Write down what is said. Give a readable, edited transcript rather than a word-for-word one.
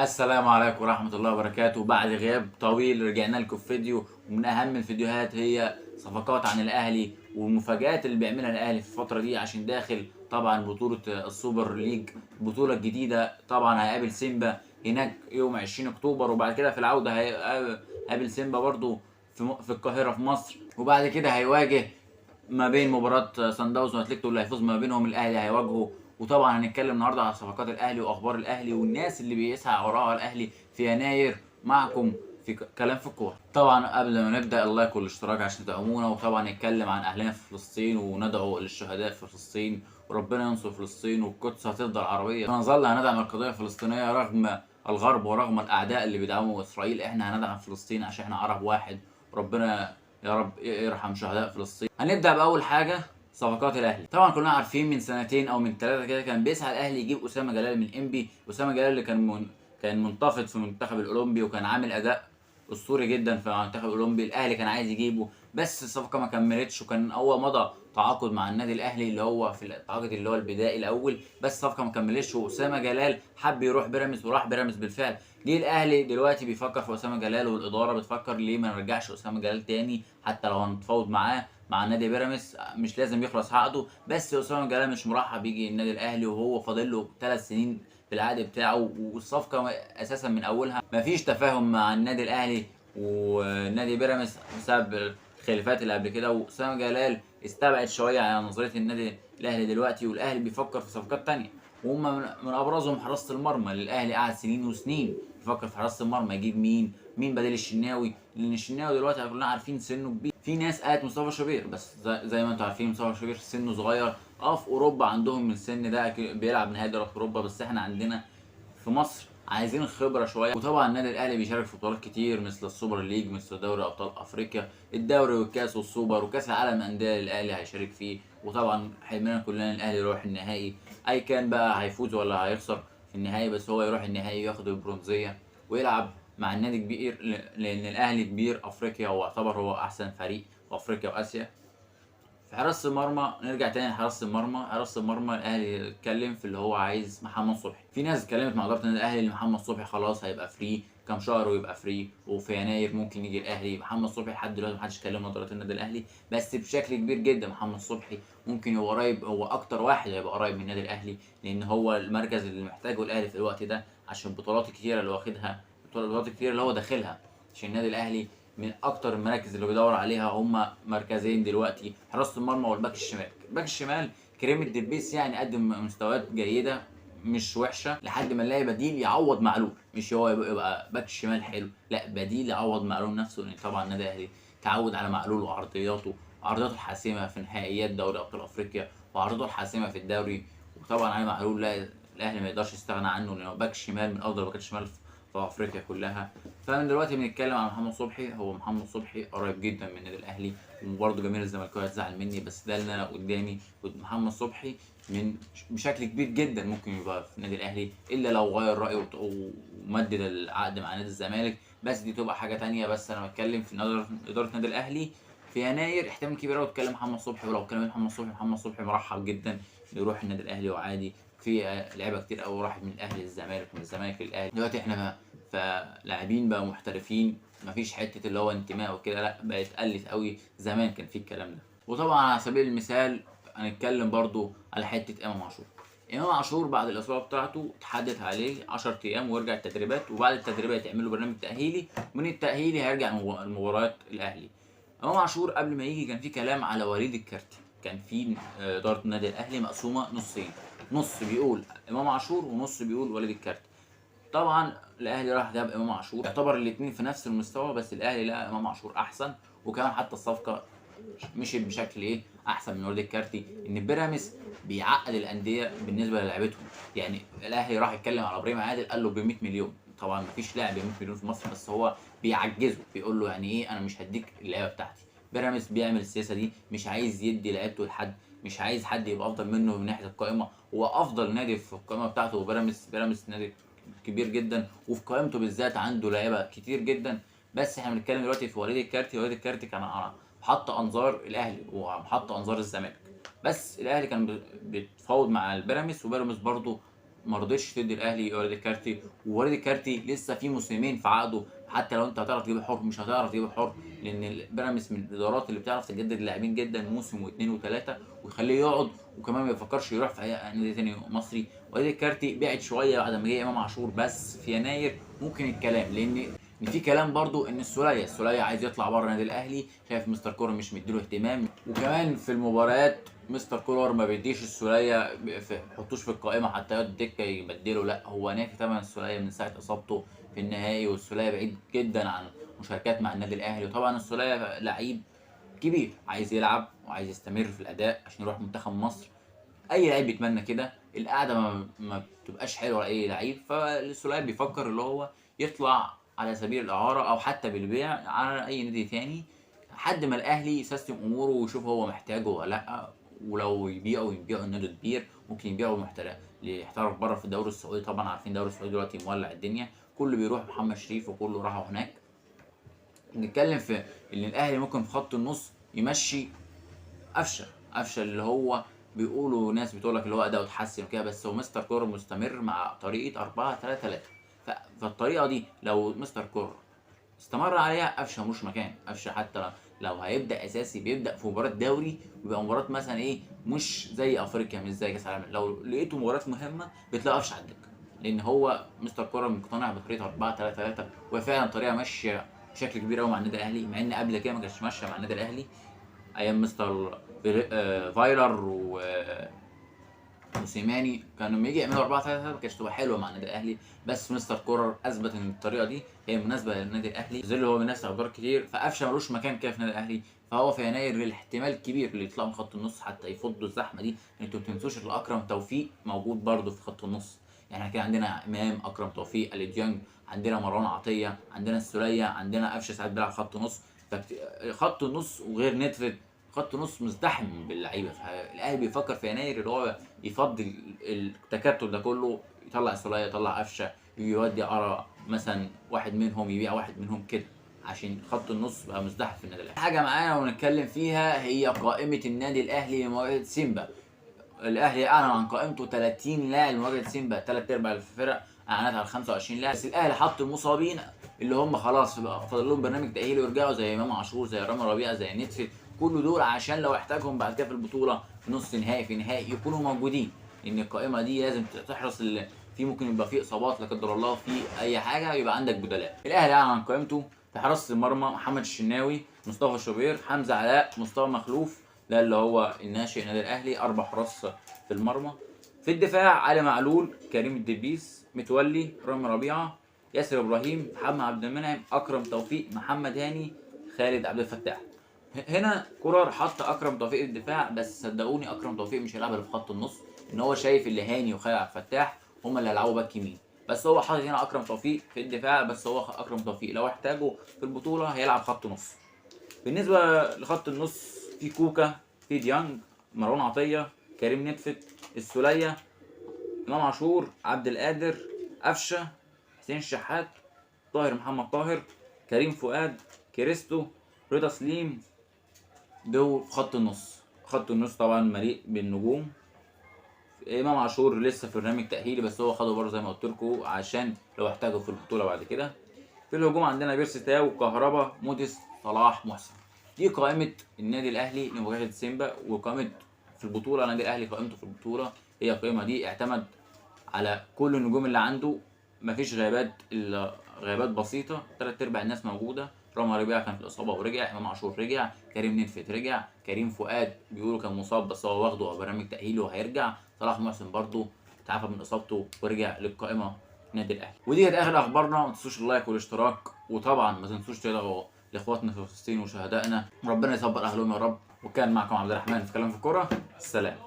السلام عليكم ورحمة الله وبركاته. بعد غياب طويل رجعنا لكم في فيديو، ومن أهم الفيديوهات هي صفقات عن الأهلي والمفاجآت اللي بيعملها الأهلي في الفترة دي، عشان داخل طبعا بطولة السوبر ليج، البطولة الجديدة. طبعا هيقابل سيمبا هناك يوم 20 أكتوبر، وبعد كده في العودة هيقابل سيمبا برضو في القاهرة في مصر، وبعد كده هيواجه ما بين مباراة سان داونز واتلتيكو اللي هيفوز ما بينهم الاهلي هيواجهه. وطبعا هنتكلم النهارده على صفقات الاهلي واخبار الاهلي والناس اللي بيسعى وراها الاهلي في يناير معكم في كلام في الكوره. طبعا قبل ما نبدا اللايك والاشتراك عشان تدعمونا، وطبعا نتكلم عن اهلنا في فلسطين وندعو للشهداء في فلسطين، وربنا ينصر فلسطين والقدس هتفضل عربيه. ونظل هندعم القضيه الفلسطينيه رغم الغرب ورغم الاعداء اللي بيدعموا اسرائيل. احنا هندعم فلسطين عشان احنا عرب واحد، وربنا يا رب يرحم شهداء فلسطين. هنبدا باول حاجه صفقات الاهلي. طبعا كلنا عارفين من سنتين او من ثلاثه كده كان بيسعى الاهلي يجيب اسامه جلال من انبي. اسامه جلال اللي كان منتفض في المنتخب الاولمبي، وكان عامل اداء اسطوري جدا في المنتخب الاولمبي. الاهلي كان عايز يجيبه بس الصفقه ما كملتش، وكان اول مضى تعاقد مع النادي الاهلي اللي هو في التعاقد اللي هو البدائي الاول، بس الصفقه ما كملتش. واسامه جلال حب يروح بيراميدز وراح بيراميدز بالفعل. جه الاهلي دلوقتي بيفكر في اسامه جلال، والاداره بتفكر ليه ما نرجعش اسامه جلال تاني حتى لو هنتفاوض معاه مع نادي بيراميدز، مش لازم يخلص عقده. بس اسامه جلال مش مرحب يجي النادي الاهلي وهو فاضل له 3 سنين في العقد بتاعه، والصفقه اساسا من اولها مفيش تفاهم مع النادي الاهلي ونادي بيراميدز بسبب الخلافات اللي قبل كده. واسامه جلال استبعد شويه على نظريه النادي الاهلي دلوقتي، والاهلي بيفكر في صفقات تانية، وهم من ابرزهم حراسه المرمى اللي الاهلي قعد سنين وسنين بيفكر في حراسه المرمى يجيب مين بديل الشناوي، لان الشناوي دلوقتي كلنا عارفين سنه كبير. في ناس قالت مصطفى شوبير، بس زي ما انتم عارفين مصطفى شوبير سنه صغير. في اوروبا عندهم من السن ده بيلعب نهائي دوري اوروبا، بس احنا عندنا في مصر عايزين الخبره شويه. وطبعا النادي الاهلي بيشارك في بطولات كتير مثل السوبر ليج، مثل دوري ابطال افريقيا، الدوري والكاس والسوبر وكاس العالم للانديه الاهلي هيشارك فيه. وطبعا حلمنا كلنا الاهلي يروح النهائي، اي كان بقى هيفوز ولا هيخسر في النهائي، بس هو يروح النهائي وياخد البرونزيه ويلعب مع النادي كبير، لان الاهلي كبير افريقيا واعتبر هو احسن فريق في افريقيا واسيا. في حراسة المرمى نرجع تاني لحراسة المرمى. حراسة المرمى الاهلي اتكلم في اللي هو عايز محمد صبحي. في ناس اتكلمت مع اداره النادي الاهلي ان محمد صبحي خلاص هيبقى فري كام شهر ويبقى فري، وفي يناير ممكن يجي الاهلي. محمد صبحي لحد دلوقتي محدش كلم مع اداره النادي الاهلي، بس بشكل كبير جدا محمد صبحي ممكن يبقى قريب، هو اكتر واحد هيبقى قريب من النادي الاهلي، لان هو المركز اللي محتاجه الاهلي في الوقت ده عشان البطولات الكتيره اللي واخدها، البطولات الكتيره اللي هو داخلها. عشان النادي الاهلي من اكتر المراكز اللي بيدور عليها هم مركزين دلوقتي، حراسه المرمى والباك الشمال. الباك الشمال كريم الدبيس يعني قدم مستويات جيده مش وحشه، لحد ما نلاقي بديل يعوض معلول. مش هو يبقى باك شمال حلو، لا بديل يعوض معلول نفسه، لان طبعا النادي الاهلي تعود على معلول وعرضياته الحاسمه في نهائيات دوري ابطال افريقيا، وعرضته الحاسمه في الدوري. وطبعا علي معلول لا الاهلي ما يقدرش يستغنى عنه، لانه باك شمال من افضل باكات الشمال في افريقيا كلها. فمن دلوقتي بنتكلم عن محمد صبحي. هو محمد صبحي قريب جدا من النادي الاهلي، وبرضه جماهير الزمالكاويه هتزعل مني، بس ده اللي انا قدامي. محمد صبحي بشكل كبير جدا ممكن يبقى في النادي الاهلي، الا لو غير رايه ومدد العقد مع نادي الزمالك، بس دي تبقى حاجه تانية. بس انا بتكلم في اداره النادي الاهلي في يناير احتمال كبير قوي تكلم محمد صبحي. ولو كلمت محمد صبحي مرحب جدا يروح النادي الاهلي وعادي. في لعيبه كتير قوي راحت من الاهلي للزمالك ومن الزمالك للاهلي. دلوقتي احنا فلاعبين بقى محترفين، مفيش حته اللي هو انتماء وكده، لا بقت قلت قوي. زمان كان في الكلام ده. وطبعا على سبيل المثال هنتكلم برضو على حته امام عاشور. امام عاشور بعد الاصابه بتاعته اتحدث عليه 10 ايام ويرجع التدريبات، وبعد التدريبات يعملوا برنامج تاهيلي، ومن التاهيلي هيرجع المباريات الاهلي. امام عاشور قبل ما يجي كان في كلام على وليد الكارتي، كان في اداره النادي الاهلي مقسومه نصين، نص بيقول امام عاشور ونص بيقول وليد الكارتي. طبعا الاهلي راح جاب امام عاشور، يعتبر الاثنين في نفس المستوى، بس الاهلي لقى امام عاشور احسن. وكمان حتى الصفقه مشيت بشكل احسن من وليد الكارتي، ان بيراميدز بيعقد الانديه بالنسبه للعيبتهم. يعني الاهلي راح يتكلم على ابراهيم عادل قال له ب 100 مليون. طبعا مفيش لاعب ب 100 مليون في مصر، بس هو بيعجزه بيقول له يعني ايه انا مش هديك اللعيبه بتاعتي. بيراميدز بيعمل السياسه دي، مش عايز يدي لعيبته لحد، مش عايز حد يبقى افضل منه من ناحيه القائمه. هو افضل نادي في القائمه بتاعته بيراميدز نادي كبير جدا، وفي قائمته بالذات عنده لعيبه كتير جدا. بس احنا بنتكلم دلوقتي في وليد الكارتي. وليد الكارتي كان محط انظار الاهلي ومحط انظار الزمالك، بس الاهلي كان بيتفاوض مع البيراميدز، وبيراميدز برضو ما رضتش تدي الاهلي وليد الكارتي، ووليد الكارتي لسه في موسمين في عقده، حتى لو انت هتعرف تجيبه حر مش هتعرف تجيبه حر، لان بيراميدز من الادارات اللي بتعرف تجدد اللاعبين جدا موسم واثنين وثلاثه ويخليه يقعد، وكمان ما يفكرش يروح في اي نادي تاني مصري. وليد الكارتي بعد شويه بعد ما جه امام عاشور، بس في يناير ممكن الكلام، لان في كلام برضو ان السولية عايز يطلع بره النادي الاهلي، شايف مستر كولر مش مديله اهتمام، وكمان في المباريات مستر كولر ما بيديش السولية حطوش في القائمه حتى يقعد الدكه يبدله، لا هو نافي ثمن السولية من ساعه اصابته في النهائي، والسولية بعيد جدا عن مشاركات مع النادي الاهلي. وطبعا السولية لعيب كبير عايز يلعب وعايز يستمر في الاداء عشان يروح منتخب مصر، اي لعيب بيتمنى كده، القعده ما بتبقاش حلوه لاي لعيب، فالسولية بيفكر اللي هو يطلع على سبيل الاعاره او حتى بالبيع على اي نادي تاني لحد ما الاهلي يسيستم اموره ويشوف هو محتاجه ولا لا، ولو يبيعه النادي كبير ممكن يبيعه محترف يحترف بره في الدوري السعودي، طبعا عارفين الدوري السعودي دلوقتي مولع الدنيا، كله بيروح، محمد شريف وكله راحوا هناك. نتكلم في ان الاهلي ممكن في خط النص يمشي قفشه اللي هو بيقولوا ناس بتقول لك اللي هو اداؤه اتحسن وكده، بس هو مستر كور مستمر مع طريقه 4-3-3، فالطريقه دي لو مستر كور استمر عليها قفشه ملوش مكان. قفشه حتى لو هيبدا اساسي بيبدا في مباراه دوري، ويبقى مباراه مثلا ايه مش زي افريقيا مش زي كاس العالم، لو لقيته مباراه مهمه بتلاقي قفشه على الدكه، لان هو مستر كولر مقتنع بطريقه 4-3-3، وهي فعلا طريقه ماشيه بشكل كبير قوي مع النادي الاهلي، مع ان قبل كده ما كانتش ماشيه مع النادي الاهلي ايام مستر فايلر وموسيماني، كانوا لما يجي يعملوا 4-3-3 ما كانتش تبقى حلوه مع النادي الاهلي، بس مستر كولر اثبت ان الطريقه دي هي مناسبه للنادي الاهلي، زي اللي هو بينافس على ادوار كتير، فقفشه ملوش مكان كده في النادي الاهلي، فهو في يناير الاحتمال كبير اللي يطلعوا من خط النص حتى يفضوا الزحمه دي. انتوا ما تنسوش ان اكرم توفيق موجود برده في خط النص، يعني احنا كده عندنا امام، اكرم توفيق، الي ديانج، عندنا مروان عطيه، عندنا السولية، عندنا قفشه ساعات بيلعب خط نص، خط النص وغير نتفت خط نص مزدحم باللعيبه، فالاهلي بيفكر في يناير اللي هو يفضي التكتل ده كله، يطلع السولية يطلع قفشه، يودي ارى مثلا واحد منهم يبيع واحد منهم كده، عشان خط النص بقى مزدحم في النادي الاهلي. حاجه معانا ونتكلم فيها هي قائمه النادي الاهلي لمواجهه سيمبا. الاهلي اعلن عن قائمته 30 لاعب لمواجهه سيمبا، ثلاث ارباع الفرق اعلنت على 25 لاعب، بس الاهلي حط المصابين اللي هم خلاص فاضل لهم برنامج تاهيلي ويرجعوا، زي امام عاشور، زي رامي ربيعه، زي نتفت، كل دول عشان لو احتاجهم بعد كده في البطوله في نص نهائي في نهائي يكونوا موجودين، لان القائمه دي لازم تحرص في ممكن يبقى في اصابات لا قدر الله، في اي حاجه يبقى عندك بدلاء. الاهلي اعلن عن قائمته في حراسه المرمى محمد الشناوي، مصطفى شوبير، حمزه علاء، مصطفى مخلوف، ده اللي هو الناشئ النادي الاهلي، اربع حراس في المرمى. في الدفاع علي معلول، كريم الدبيس، متولي، رامي ربيعه، ياسر ابراهيم، محمد عبد المنعم، اكرم توفيق، محمد هاني، خالد عبد الفتاح. هنا كولر حط اكرم توفيق في الدفاع، بس صدقوني اكرم توفيق مش هيلعب في خط النص، ان هو شايف اللي هاني وخالد عبد الفتاح هم اللي هيلعبوا باك يمين، بس هو حاطط هنا اكرم توفيق في الدفاع، بس هو اكرم توفيق لو احتاجه في البطوله هيلعب خط نص. بالنسبه لخط النص في كوكا، في ديانج، مروان عطيه، كريم نتفت، السولية، امام عاشور، عبد القادر، قفشه، حسين الشحات، طاهر محمد طاهر، كريم فؤاد، كريستو، رضا سليم، دول في خط النص. خط النص طبعا مليء بالنجوم، امام عاشور لسه في برنامج تاهيلي بس هو خده برضه زي ما قلت لكم عشان لو احتاجه في البطوله بعد كده. في الهجوم عندنا بيرسي تاو، كهربا، موديس، صلاح، محسن. دي قائمه النادي الاهلي لمواجهه سيمبا، وقائمه في البطوله النادي الاهلي قائمته في البطوله هي القائمه دي، اعتمد على كل النجوم اللي عنده، مفيش غيابات الا غيابات بسيطه، ثلاث ارباع الناس موجوده، رامي ربيعه كان في الاصابه ورجع، امام عاشور رجع، كريم نتفت رجع، كريم فؤاد بيقولوا كان مصاب بس هو واخده برنامج تاهيلي وهيرجع، صلاح محسن برضه تعافى من اصابته ورجع للقائمه النادي الاهلي. ودي كانت اخر اخبارنا، ما تنسوش اللايك والاشتراك، وطبعا ما تنسوش تدعوا لاخواتنا في فلسطين وشهدائنا، ربنا يصبر اهلهم يا رب. وكان معكم عبد الرحمن في كلام في الكوره، السلام.